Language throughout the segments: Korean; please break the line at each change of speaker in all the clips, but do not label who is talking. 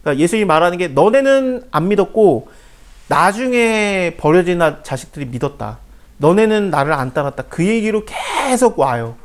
그러니까 예수님이 말하는 게 너네는 안 믿었고 나중에 버려진 자식들이 믿었다. 너네는 나를 안 따랐다. 그 얘기로 계속 와요.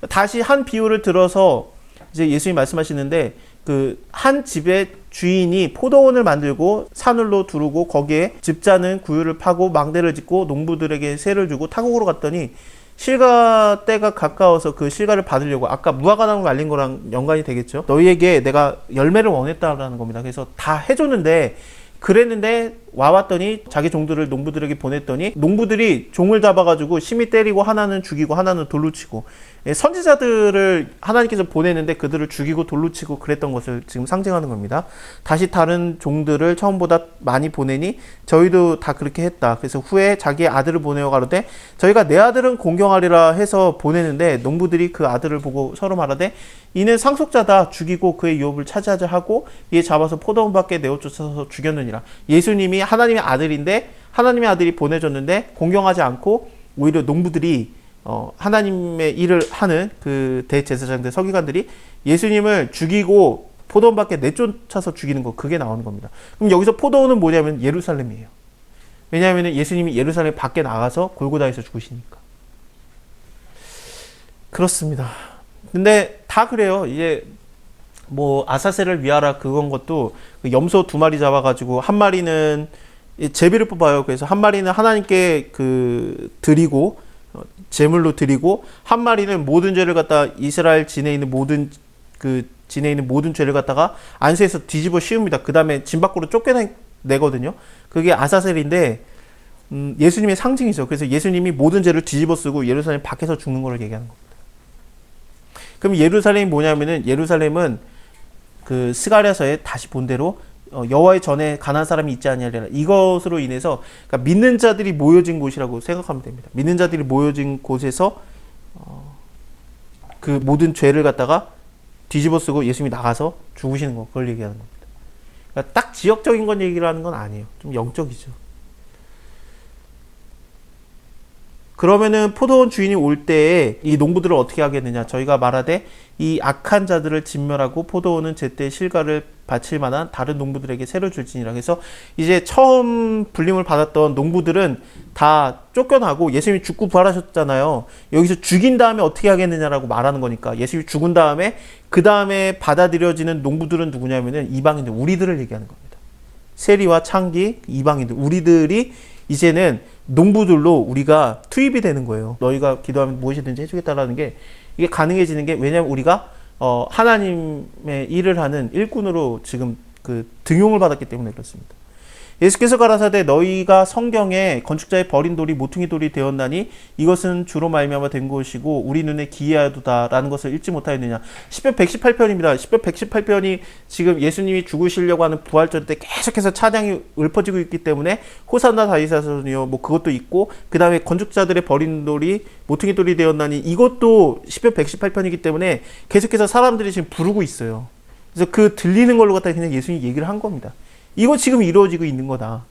다시 한 비유를 들어서 이제 예수님이 말씀하시는데 그 한 집의 주인이 포도원을 만들고 산울로 두르고 거기에 집자는 구유를 파고 망대를 짓고 농부들에게 세를 주고 타국으로 갔더니 실가 때가 가까워서 그 실가를 받으려고 아까 무화과나무 말린 거랑 연관이 되겠죠. 너희에게 내가 열매를 원했다라는 겁니다. 그래서 다 해줬는데 그랬는데 와왔더니 자기 종들을 농부들에게 보냈더니 농부들이 종을 잡아가지고 심히 때리고 하나는 죽이고 하나는 돌로 치고 선지자들을 하나님께서 보내는데 그들을 죽이고 돌로 치고 그랬던 것을 지금 상징하는 겁니다. 다시 다른 종들을 처음보다 많이 보내니 저희도 다 그렇게 했다. 그래서 후에 자기의 아들을 보내어 가로되 저희가 내 아들은 공경하리라 해서 보내는데 농부들이 그 아들을 보고 서로 말하되 이는 상속자다. 죽이고 그의 유업을 차지하자 하고 이에 잡아서 포도원 밖에 내어쫓아서 죽였느니라. 예수님이 하나님의 아들인데 하나님의 아들이 보내줬는데 공경하지 않고 오히려 농부들이 하나님의 일을 하는 그 대제사장들 서기관들이 예수님을 죽이고 포도원 밖에 내쫓아서 죽이는 거, 그게 나오는 겁니다. 그럼 여기서 포도원은 뭐냐면 예루살렘이에요. 왜냐하면 예수님이 예루살렘 밖에 나가서 골고다에서 죽으시니까. 그렇습니다. 근데 다 그래요. 이제 뭐 아사셀을 위하라 그건 것도 염소 2마리 잡아가지고 한 마리는 제비를 뽑아요. 그래서 한 마리는 하나님께 드리고 제물로 드리고 한 마리는 모든 죄를 갖다 이스라엘 진에 있는 모든 죄를 갖다가 안수해서 뒤집어 씌웁니다. 그 다음에 진 밖으로 쫓겨내거든요. 그게 아사셀인데 예수님의 상징이죠. 그래서 예수님이 모든 죄를 뒤집어 쓰고 예루살렘 밖에서 죽는 걸 얘기하는 겁니다. 그럼 예루살렘이 뭐냐면은 예루살렘은 그 스가랴서에 다시 본 대로 여호와의 전에 가난한 사람이 있지 아니하리라. 이것으로 인해서 그러니까 믿는 자들이 모여진 곳이라고 생각하면 됩니다. 믿는 자들이 모여진 곳에서 그 모든 죄를 갖다가 뒤집어 쓰고 예수님이 나가서 죽으시는 거, 그걸 얘기하는 겁니다. 그러니까 딱 지역적인 건 얘기를 하는 건 아니에요. 좀 영적이죠. 그러면은 포도원 주인이 올 때에 이 농부들을 어떻게 하겠느냐. 저희가 말하되 이 악한 자들을 진멸하고 포도원은 제때 실과를 바칠 만한 다른 농부들에게 새로 줄지니라. 그래서 이제 처음 불림을 받았던 농부들은 다 쫓겨나고 예수님이 죽고 부활하셨잖아요. 여기서 죽인 다음에 어떻게 하겠느냐라고 말하는 거니까 예수님이 죽은 다음에 그 다음에 받아들여지는 농부들은 누구냐면은 이방인들, 우리들을 얘기하는 겁니다. 세리와 창기, 이방인들, 우리들이 이제는 농부들로 우리가 투입이 되는 거예요. 너희가 기도하면 무엇이든지 해주겠다라는 게 이게 가능해지는 게 왜냐하면 우리가 하나님의 일을 하는 일꾼으로 지금 그 등용을 받았기 때문에 그렇습니다. 예수께서 가라사대 너희가 성경에 건축자의 버린 돌이 모퉁이 돌이 되었나니 이것은 주로 말미암아 된 것이고 우리 눈에 기이하도다라는 것을 읽지 못하였느냐. 시편 118편입니다. 시편 118편이 지금 예수님이 죽으시려고 하는 부활절 때 계속해서 찬양이 읊어지고 있기 때문에 호산나 다윗의 자손이여 뭐 그것도 있고 그 다음에 건축자들의 버린 돌이 모퉁이 돌이 되었나니 이것도 시편 118편이기 때문에 계속해서 사람들이 지금 부르고 있어요. 그래서 그 들리는 걸로 갖다 그냥 예수님이 얘기를 한 겁니다. 이거 지금 이루어지고 있는 거다.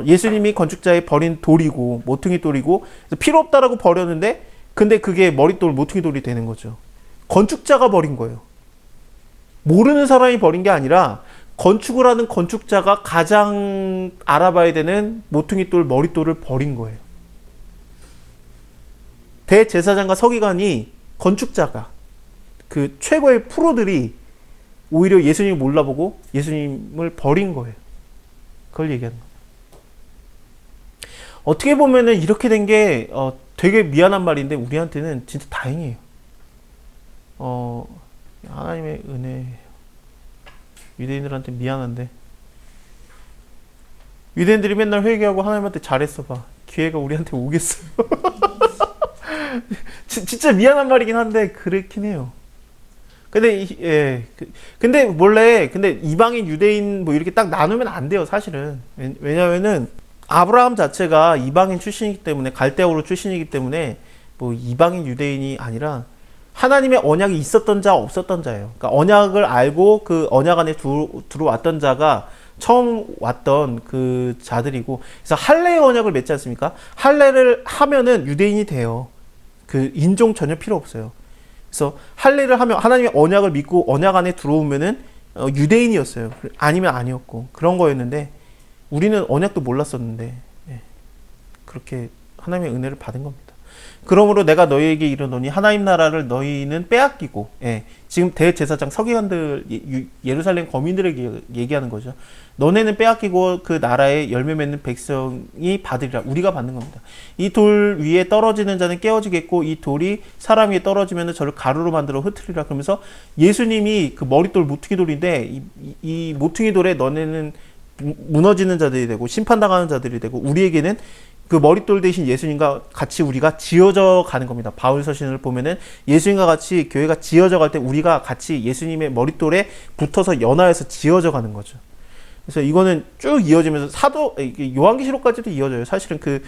예수님이 건축자의 버린 돌이고 모퉁이 돌이고 필요 없다라고 버렸는데 근데 그게 머릿돌 모퉁이 돌이 되는 거죠. 건축자가 버린 거예요. 모르는 사람이 버린 게 아니라 건축을 하는 건축자가 가장 알아봐야 되는 모퉁이 돌 머릿돌을 버린 거예요. 대제사장과 서기관이 건축자가 그 최고의 프로들이 오히려 예수님을 몰라보고 예수님을 버린 거예요. 그걸 얘기하는 거예요. 어떻게 보면은 이렇게 된 게 되게 미안한 말인데 우리한테는 진짜 다행이에요. 하나님의 은혜. 유대인들한테 미안한데 유대인들이 맨날 회개하고 하나님한테 잘했어 봐. 기회가 우리한테 오겠어요. 진짜 미안한 말이긴 한데 그렇긴 해요. 근데 원래 이방인 유대인 뭐 이렇게 딱 나누면 안 돼요, 사실은. 왜냐면은 아브라함 자체가 이방인 출신이기 때문에 갈대아우로 출신이기 때문에 뭐 이방인 유대인이 아니라 하나님의 언약이 있었던 자 없었던 자예요. 그러니까 언약을 알고 그 언약 안에 들어왔던 자가 처음 왔던 그 자들이고, 그래서 할례의 언약을 맺지 않습니까? 할례를 하면은 유대인이 돼요. 그 인종 전혀 필요 없어요. 그래서 할례를 하면 하나님의 언약을 믿고 언약 안에 들어오면은 유대인이었어요. 아니면 아니었고 그런 거였는데 우리는 언약도 몰랐었는데 예, 그렇게 하나님의 은혜를 받은 겁니다. 그러므로 내가 너희에게 이르노니 하나님 나라를 너희는 빼앗기고 예, 지금 대제사장 서기관들 예루살렘 거민들에게 얘기하는 거죠. 너네는 빼앗기고 그 나라에 열매 맺는 백성이 받으리라. 우리가 받는 겁니다. 이 돌 위에 떨어지는 자는 깨어지겠고 이 돌이 사람 위에 떨어지면 저를 가루로 만들어 흩으리라. 그러면서 예수님이 그 머릿돌 모퉁이 돌인데 이 모퉁이 돌에 너네는 무너지는 자들이 되고 심판당하는 자들이 되고 우리에게는 그 머릿돌 대신 예수님과 같이 우리가 지어져 가는 겁니다. 바울 서신을 보면은 예수님과 같이 교회가 지어져 갈 때 우리가 같이 예수님의 머릿돌에 붙어서 연하여서 지어져 가는 거죠. 그래서 이거는 쭉 이어지면서 요한계시록까지도 이어져요. 사실은 그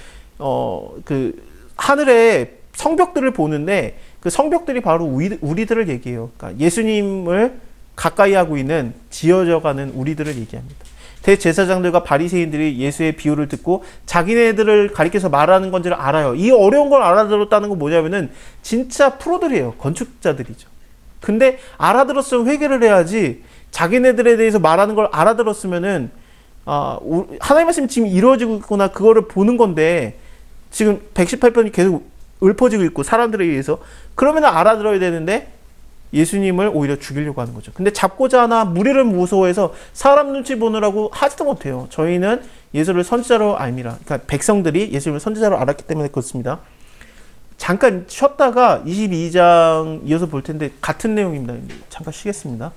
하늘의 성벽들을 보는데 그 성벽들이 바로 우리들을 얘기해요. 그러니까 예수님을 가까이 하고 있는 지어져 가는 우리들을 얘기합니다. 대제사장들과 바리새인들이 예수의 비유를 듣고 자기네들을 가리켜서 말하는 건지를 알아요. 이 어려운 걸 알아들었다는 건 뭐냐면은 진짜 프로들이에요. 건축자들이죠. 근데 알아들었으면 회개를 해야지 자기네들에 대해서 말하는 걸 알아들었으면은 하나님의 말씀이 지금 이루어지고 있구나 그거를 보는 건데 지금 118편이 계속 읊어지고 있고 사람들에 의해서 그러면 알아들어야 되는데 예수님을 오히려 죽이려고 하는 거죠. 근데 잡고자 하나 무리를 무서워해서 사람 눈치 보느라고 하지도 못해요. 저희는 예수를 선지자로 알미라. 그러니까 백성들이 예수님을 선지자로 알았기 때문에 그렇습니다. 잠깐 쉬었다가 22장 이어서 볼 텐데 같은 내용입니다. 잠깐 쉬겠습니다.